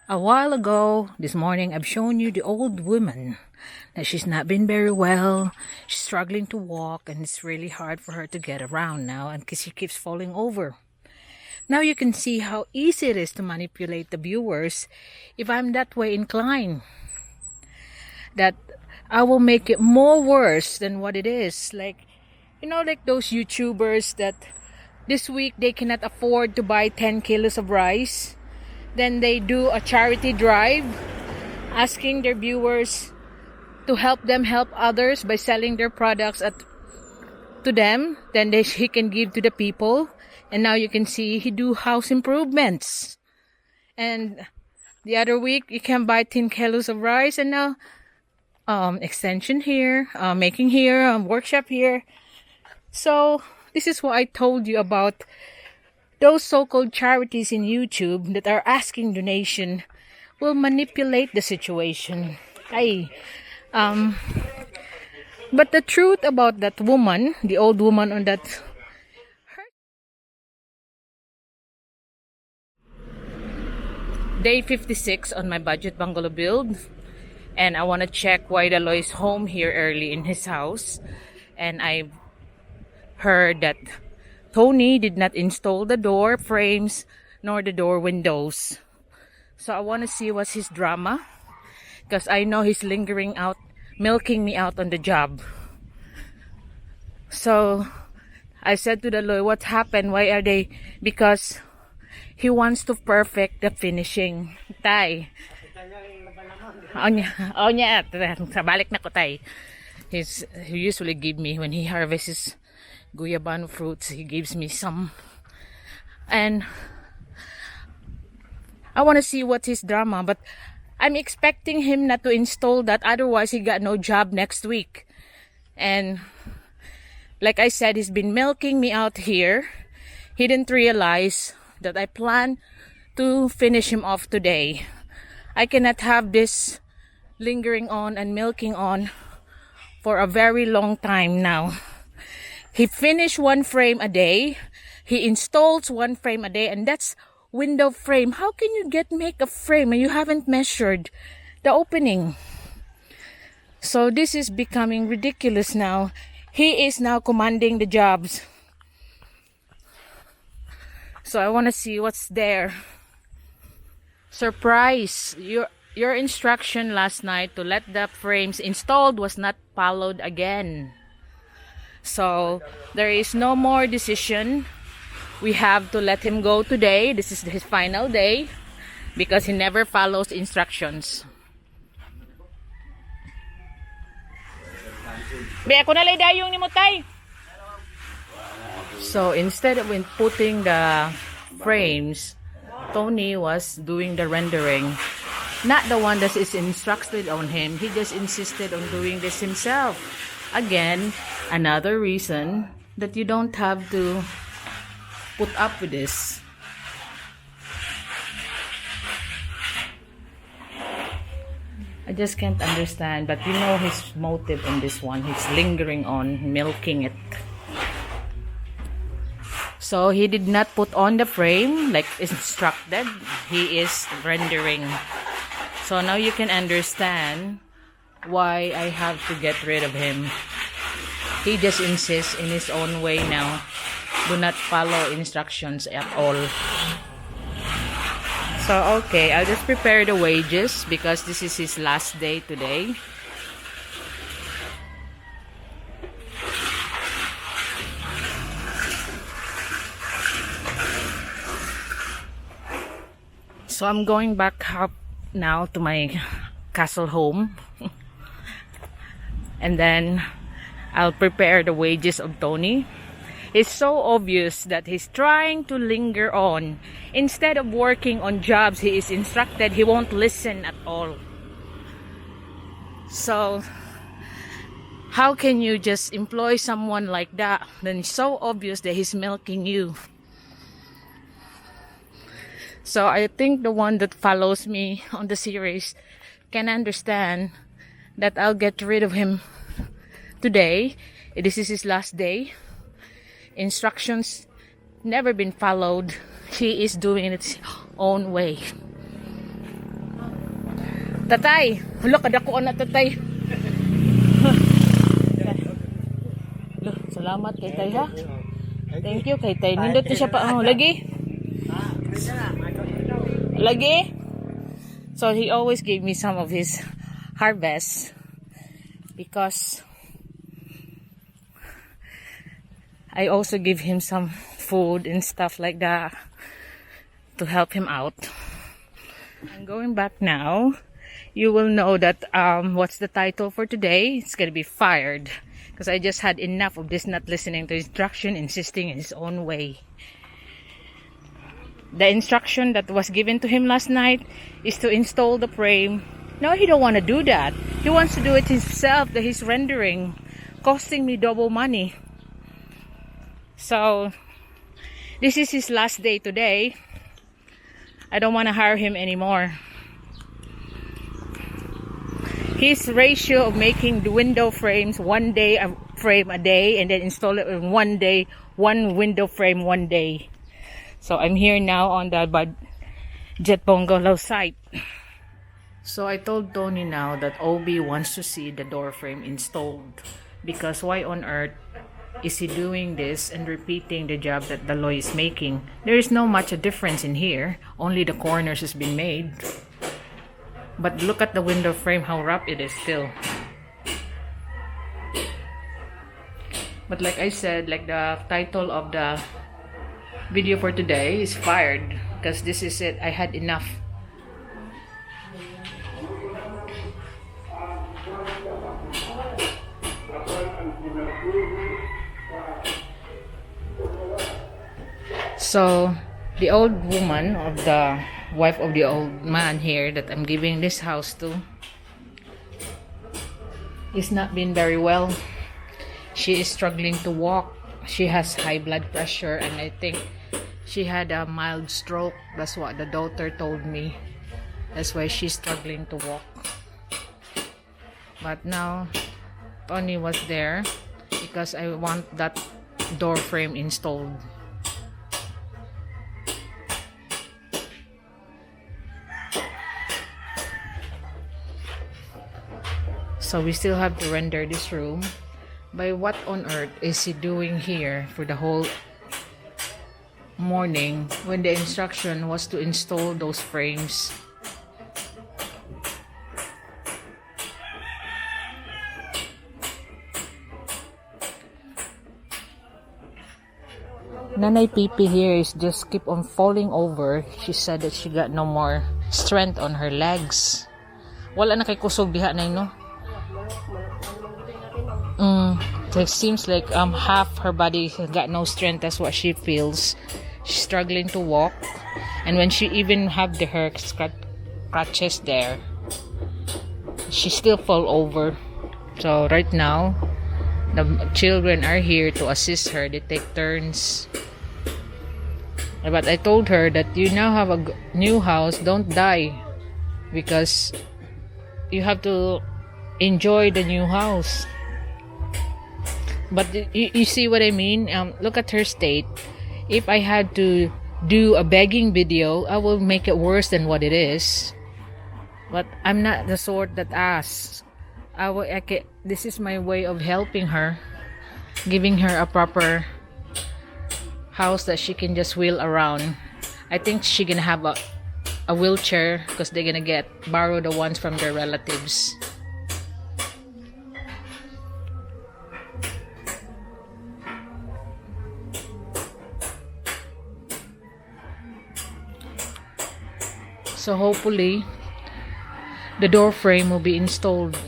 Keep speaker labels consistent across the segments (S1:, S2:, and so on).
S1: A while ago, this morning, I've shown you the old woman. That she's not been very well. She's struggling to walk, and it's really hard for her to get around now, and because she keeps falling over. Now you can see how easy it is to manipulate the viewers if I'm that way inclined. That I will make it more worse than what it is. Like those YouTubers that this week they cannot afford to buy 10 kilos of rice. Then they do a charity drive asking their viewers to help them help others by selling their products to them. Then he can give to the people. And now you can see he do house improvements. And the other week you can buy 10 kilos of rice, and now extension here, making here, workshop here. So this is what I told you about those so-called charities in YouTube that are asking donation will manipulate the situation. But the truth about that woman, the old woman on that day 56 on my budget bungalow build, and I want to check why the Loy is home here early in his house, and I heard that Tony did not install the door frames nor the door windows. So I want to see what's his drama, because I know he's lingering out, milking me out on the job. So I said to the Loy, what happened? Why are they? Because he wants to perfect the finishing. Tay. Balik na ko, tay. He usually give me when he harvests guyabano fruits, he gives me some. And I want to see what's his drama, but I'm expecting him not to install that, otherwise he got no job next week. And like I said, he's been milking me out here. He didn't realize that I plan to finish him off today. I cannot have this lingering on and milking on for a very long time now. He finished one frame a day. He installs one frame a day, and that's window frame. How can you make a frame and you haven't measured the opening? So this is becoming ridiculous now. He is now commanding the jobs. So I want to see what's there. Surprise! Your instruction last night to let the frames installed was not followed again. So there is no more decision. We have to let him go today. This is his final day because he never follows instructions. Be ako na lay dayong ni mo, tay. So instead of putting the frames, Tony was doing the rendering. Not the one that is instructed on him. He just insisted on doing this himself. Again, another reason that you don't have to put up with this. I just can't understand, but you know his motive in this one. He's lingering on, milking it. So he did not put on the frame like instructed. He is rendering. So now you can understand why I have to get rid of him. He just insists in his own way now. Do not follow instructions at all. So okay, I'll just prepare the wages because this is his last day today. So I'm going back up now to my castle home. And then I'll prepare the wages of Tony. It's so obvious that he's trying to linger on. Instead of working on jobs he is instructed, he won't listen at all. So how can you just employ someone like that? Then it's so obvious that he's milking you. So I think the one that follows me on the series can understand that I'll get rid of him today. This is his last day. Instructions never been followed. He is doing it his own way. Tatay, hulo kadako na tatay. Loh, salamat kay tay ha. Thank you kay tay. Nindot na siya pa. Oh, lagi. Lagi. So he always gave me some of his harvest because I also give him some food and stuff like that to help him out. I'm going back now. You will know that what's the title for today? It's gonna be fired because I just had enough of this not listening to instruction, insisting in his own way. The instruction that was given to him last night is to install the frame. No, he don't want to do that. He wants to do it himself, that he's rendering, costing me double money. So this is his last day today. I don't want to hire him anymore. His ratio of making the window frames one day, a frame a day, and then install it in one day, one window frame one day. So I'm here now on the Jet Bungalow site. So I told Tony now that Obi wants to see the door frame installed, because why on earth is he doing this and repeating the job that the Loy is making? There is no much a difference in here, only the corners has been made. But look at the window frame, how rough it is still. But like I said, like the title of the video for today is fired, because this is it. I had enough. So the old woman, of the wife of the old man here that I'm giving this house to, is not been very well. She is struggling to walk. She has high blood pressure, and I think she had a mild stroke. That's what the doctor told me. That's why she's struggling to walk. But now Tony was there because I want that door frame installed. So we still have to render this room. By what on earth is he doing here for the whole morning when the instruction was to install those frames? Nanay Pipi here is just keep on falling over. She said that she got no more strength on her legs. Wala na kay kusog diha na no? It seems like half her body got no strength. That's what she feels. She's struggling to walk, and when she even have her crutches there, she still fall over. So right now the children are here to assist her. They take turns. But I told her that you now have a new house, don't die, because you have to enjoy the new house. But you see what I mean? Look at her state. If I had to do a begging video, I will make it worse than what it is. But I'm not the sort that asks. This is my way of helping her, giving her a proper house that she can just wheel around. I think she gonna have a wheelchair because they're gonna borrow the ones from their relatives. So hopefully the door frame will be installed.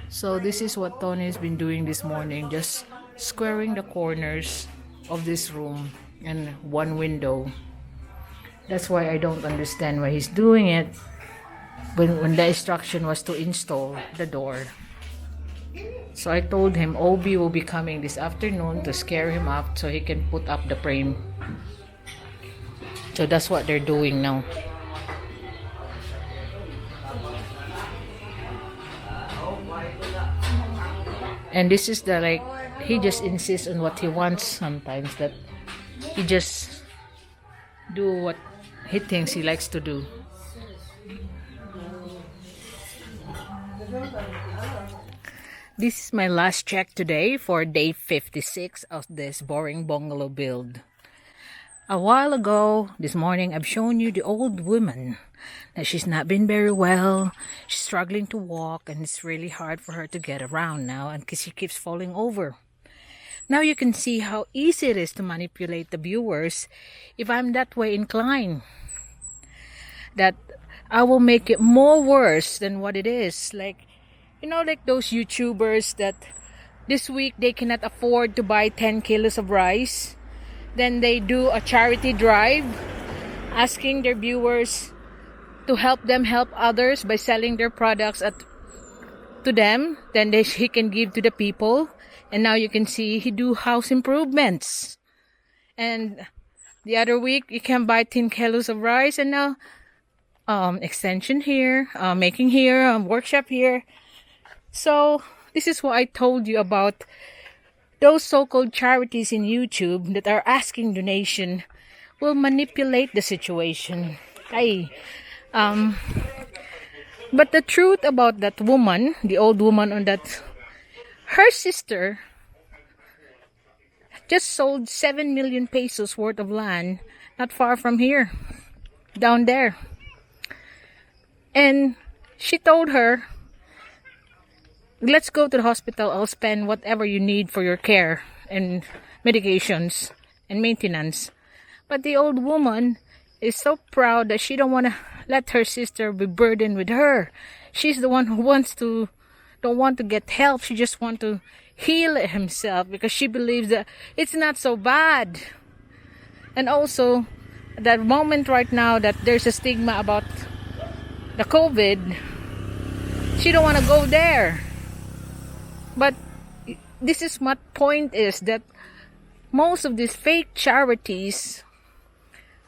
S1: So this is what Tony has been doing this morning, just squaring the corners of this room and one window. That's why I don't understand why he's doing it when the instruction was to install the door. So I told him Obi will be coming this afternoon to scare him up so he can put up the frame. So that's what they're doing now. And this is he just insists on what he wants sometimes, that he just do what he thinks he likes to do. This is my last check today for day 56 of this boring bungalow build. A while ago, this morning, I've shown you the old woman. That she's not been very well. She's struggling to walk and it's really hard for her to get around now and because she keeps falling over. Now you can see how easy it is to manipulate the viewers if I'm that way inclined. That I will make it more worse than what it is. Like, you know, like those YouTubers that this week they cannot afford to buy 10 kilos of rice. Then they do a charity drive asking their viewers to help them help others by selling their products to them. Then he can give to the people. And now you can see he do house improvements. And the other week you can buy 10 kilos of rice. And now extension here, making here, workshop here. So this is what I told you about those so-called charities in YouTube that are asking donation will manipulate the situation. But the truth about that woman, the old woman on that, her sister just sold 7 million pesos worth of land not far from here, down there. And she told her, let's go to the hospital. I'll spend whatever you need for your care and medications and maintenance. But the old woman is so proud that she don't want to let her sister be burdened with her. She's the one who don't want to get help. She just want to heal himself because she believes that it's not so bad. And also, that moment right now that there's a stigma about the COVID, she don't want to go there. But this is my point, is that most of these fake charities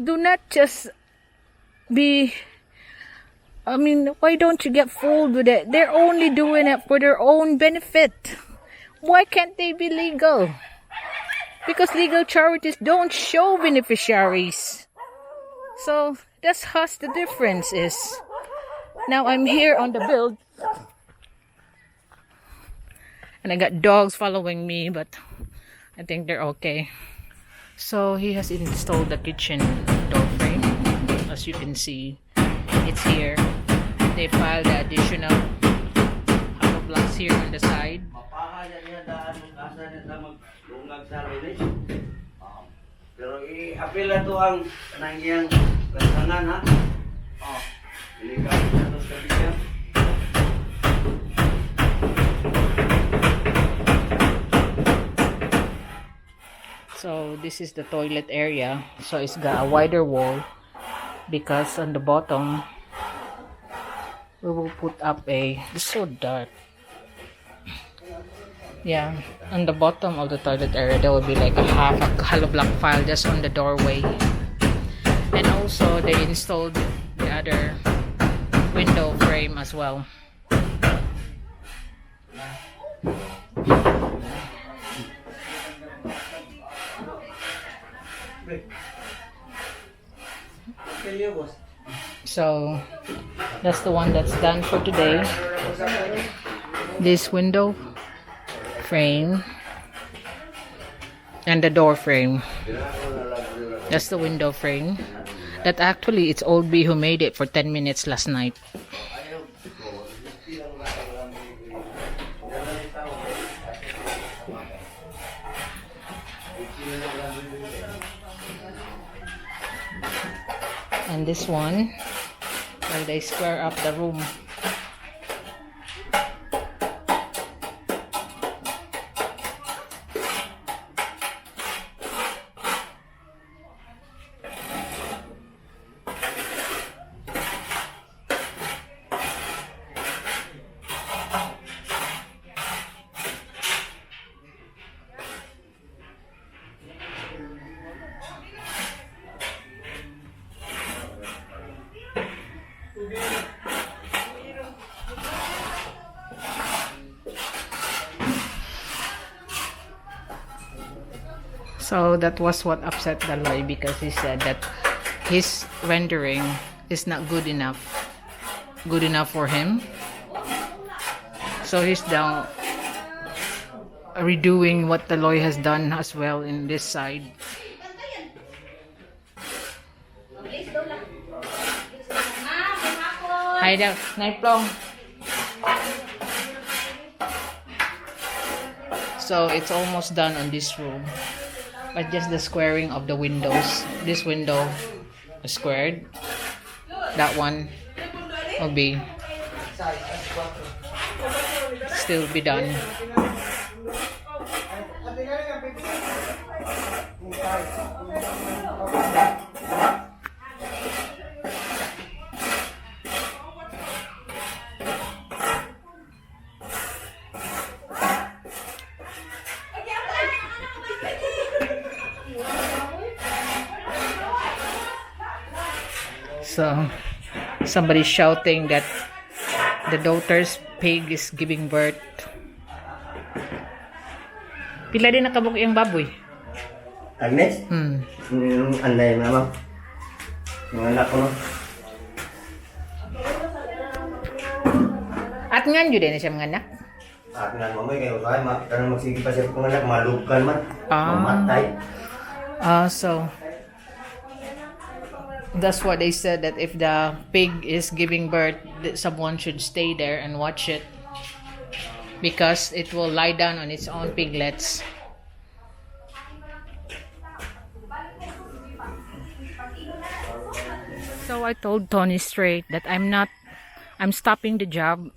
S1: do not just be, why don't you get fooled with it? They're only doing it for their own benefit. Why can't they be legal? Because legal charities don't show beneficiaries. So that's how the difference is. Now I'm here on the build. And I got dogs following me, but I think they're okay. So he has installed the kitchen door frame. As you can see, it's here. They piled the additional hollow blocks here on the side.
S2: Pero i-apil na to ang nangyang lansangan, ha? Delikado na to sa bigyan.
S1: So this is the toilet area. So it's got a wider wall because on the bottom we will put up it's so dark. Yeah, on the bottom of the toilet area there will be like a hollow block file just on the doorway. And also they installed the other window frame as well. So that's the one that's done for today. This window frame and the door frame. That's the window frame. That actually it's Old B who made it for 10 minutes last night. And this one, where they square up the room. So that was what upset Daloy, because he said that his rendering is not good enough for him. So he's down redoing what the Loy has done as well in this side. Hi daw, Naiplong. So it's almost done on this room, but just the squaring of the windows. This window is squared. That one will be still be done. So somebody's shouting that the daughter's pig is giving birth. Pila din nakabuk yung baboy?
S2: Agnes? Anday, mama. Yung anak ko, no?
S1: At nga yun din siya mga anak?
S2: At nga, mama, kayo tayo. Karang magsige pa siya kung anak, malugan man. Mamatay.
S1: So that's what they said, that if the pig is giving birth, that someone should stay there and watch it, because it will lie down on its own piglets. So I told Tony straight that I'm stopping the job.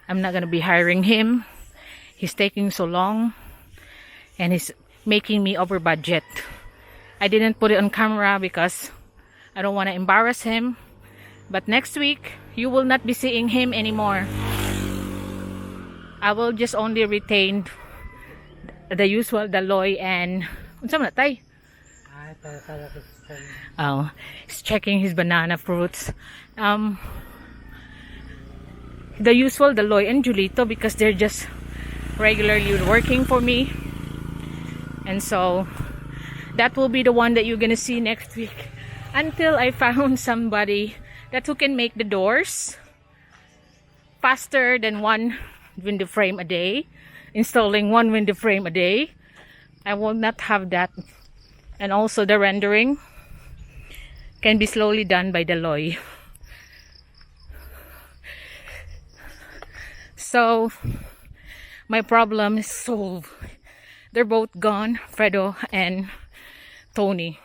S1: I'm not gonna be hiring him. He's taking so long and he's making me over budget. I didn't put it on camera because I don't want to embarrass him. But next week, you will not be seeing him anymore. I will just only retain the usual Daloy and... Unsa man na, tay? Oh, he's checking his banana fruits. The usual Daloy and Julito, because they're just regularly working for me. And so, that will be the one that you're gonna see next week. Until I found somebody who can make the doors faster than one window frame a day. Installing one window frame a day. I will not have that. And also the rendering can be slowly done by Daloy. So my problem is solved. They're both gone, Fredo and Tony.